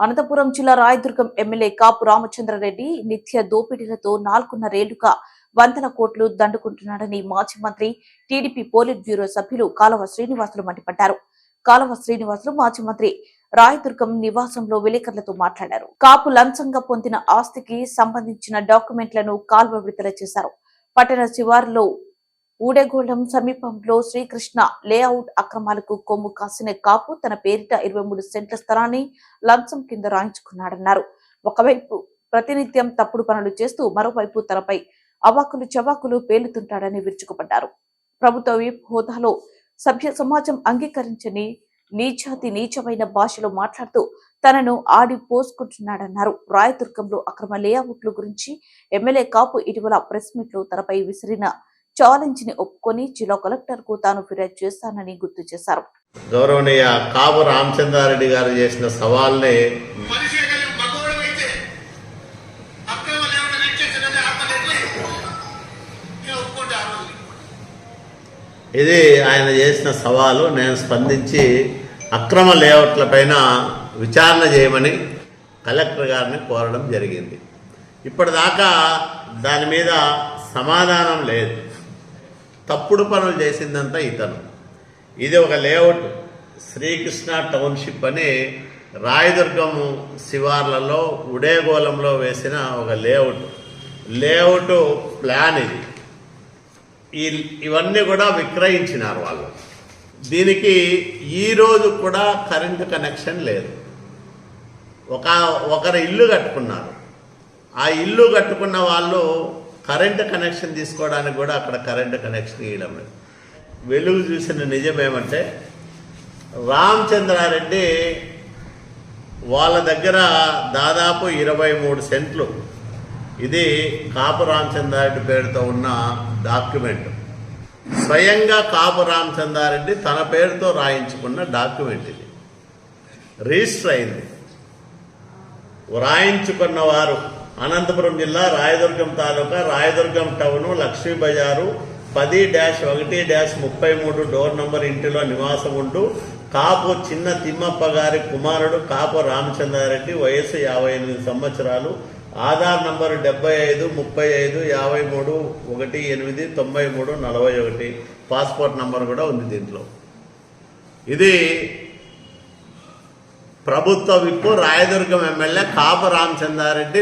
అనంతపురం జిల్లా రాయదుర్గం ఎమ్మెల్యే కాపు రామచంద్రారెడ్డి నిత్య దోపిడీలతో 4.5 ఏళ్లుగా వందల కోట్లు దండుకుంటున్నాడని మాజీ మంత్రి టీడీపీ పోలిట్ బ్యూరో సభ్యులు కాలువ శ్రీనివాసులు మండిపడ్డారు. కాలువ శ్రీనివాసులు మాజీ మంత్రి రాయదుర్గం నివాసంలో విలేకరులతో మాట్లాడారు. కాపు లంచంగా పొందిన ఆస్తికి సంబంధించిన డాక్యుమెంట్లను కాలువ విడుదల చేశారు. పట్టణ శివారులో ఊడేగోళం సమీపంలో శ్రీకృష్ణ లేఅవుట్ అక్రమాలకు కొమ్ము కాసిన కాపు తన పేరిట 23 సెంట్ల స్థలాన్ని లంచం కింద రాయించుకున్నాడన్నారు. ఒకవైపు ప్రతినిత్యం తప్పుడు పనులు చేస్తూ మరోవైపు తనపై అవాకులు చవాకులు పేలుతుంటాడని విరుచుకుపడ్డారు. ప్రభుత్వ హోదాలో సభ్య సమాజం అంగీకరించని నీచాతి నీచమైన భాషలో మాట్లాడుతూ తనను ఆడి పోసుకుంటున్నాడన్నారు. రాయదుర్గంలో అక్రమ లేఅవుట్ల గురించి ఎమ్మెల్యే కాపు ఇటీవల ప్రెస్ మీట్ లో తనపై విసిరిన ఛాలెంజ్ ని ఒప్పుకొని జిల్లా కలెక్టర్ కు తాను ఫిర్యాదు చేస్తానని గుర్తు చేశారు. గౌరవనీయ కాపు రామచంద్రారెడ్డి గారు చేసిన సవాల్ని ఇది ఆయన చేసిన సవాలు. నేను స్పందించి అక్రమ లేఅవుట్ల పైన విచారణ చేయమని కలెక్టర్ గారిని కోరడం జరిగింది. ఇప్పటిదాకా దాని మీద సమాధానం లేదు. తప్పుడు పనులు చేసిందంతా ఇతను. ఇది ఒక లేఅవుట్, శ్రీకృష్ణ టౌన్షిప్ అని రాయదుర్గం శివార్లలో ఉడేగోళంలో వేసిన ఒక లేఅవుట్ ప్లాన్ ఇది. ఇవన్నీ కూడా విక్రయించినారు వాళ్ళు. దీనికి ఈరోజు కూడా కరెంటు కనెక్షన్ లేదు. ఒకరు ఇల్లు కట్టుకున్నారు. ఆ ఇల్లు కట్టుకున్న వాళ్ళు కరెంటు కనెక్షన్ తీసుకోవడానికి కూడా అక్కడ కరెంటు కనెక్షన్ ఇవ్వడం లేదు. వెలుగు చూసిన నిజం ఏమంటే రామచంద్రారెడ్డి వాళ్ళ దగ్గర దాదాపు 23 సెంట్లు, ఇది కాపు రామచంద్రారెడ్డి పేరుతో ఉన్న డాక్యుమెంట్. స్వయంగా కాపు రామచంద్రారెడ్డి తన పేరుతో రాయించుకున్న డాక్యుమెంట్. ఇది రిజిస్టర్ అయింది. రాయించుకున్న వారు అనంతపురం జిల్లా రాయదుర్గం తాలూకా రాయదుర్గం టౌను లక్ష్మీ బజారు 10-1-33 డోర్ నంబర్ ఇంటిలో నివాసం ఉంటూ కాపు చిన్న తిమ్మప్ప గారి కుమారుడు కాపు రామచంద్రారెడ్డి, వయసు 58 సంవత్సరాలు, ఆధార్ నంబరు 753553189341, పాస్పోర్ట్ నంబర్ కూడా ఉంది దీంట్లో. ఇది ప్రభుత్వ విప్పు రాయదుర్గం ఎమ్మెల్యే కాపు రామచంద్రారెడ్డి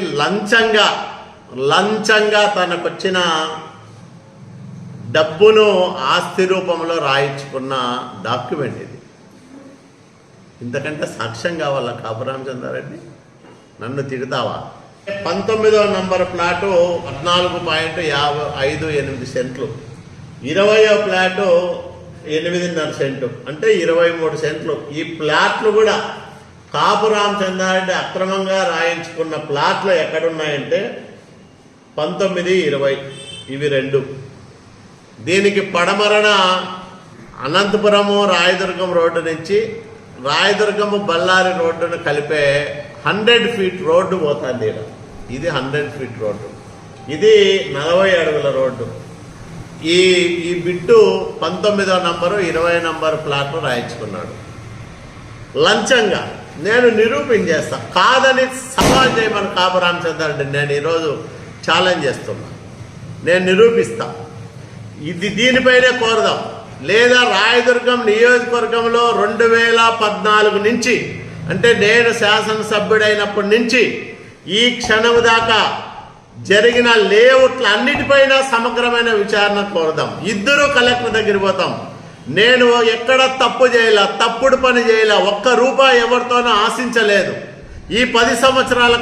లంచంగా తనకొచ్చిన డబ్బును ఆస్తి రూపంలో రాయించుకున్న డాక్యుమెంట్ ఇది. ఇంతకంటే సాక్ష్యం కావాలా కాపు రామచంద్రారెడ్డి? నన్ను తిడతావా? 19వ నంబర్ ప్లాటు 14.58 సెంట్లు, 20వ ప్లాటు 8.5 సెంటు, అంటే 23 సెంట్లు. ఈ ప్లాట్లు కూడా కాపు రామచంద్రారెడ్డి అక్రమంగా రాయించుకున్న ప్లాట్లు ఎక్కడున్నాయంటే 19, 20 ఇవి రెండు. దీనికి పడమరణ అనంతపురము రాయదుర్గం రోడ్డు నుంచి రాయదుర్గము బళ్ళారి రోడ్డును కలిపే 100 ఫీట్ రోడ్డు పోతుంది. ఇది 100 ఫీట్ రోడ్డు, ఇది 40 అడుగుల రోడ్డు. ఈ బిట్టు 19వ నంబరు 20 నంబరు ప్లాట్లు రాయించుకున్నాడు లంచంగా. నేను నిరూపించేస్తా. కాదని సవాల్ చేయమని కాపు రామచంద్రారెడ్డి నేను ఈరోజు ఛాలెంజ్ చేస్తున్నా. నేను నిరూపిస్తా. దీనిపైనే కోరదాం. లేదా రాయదుర్గం నియోజకవర్గంలో 2014 నుంచి, అంటే నేను శాసనసభ్యుడైనప్పటి నుంచి ఈ క్షణం దాకా జరిగిన లేఅవుట్ల అన్నిటిపైన సమగ్రమైన విచారణ కోరదాం. ఇద్దరు కలెక్టర్ దగ్గర పోతాం. నేను ఎక్కడ తప్పు చేయలే, తప్పుడు పని చేయలే, ఒక్క రూపాయి ఎవరితోనూ ఆశించలేదు. ఈ 10 సంవత్సరాల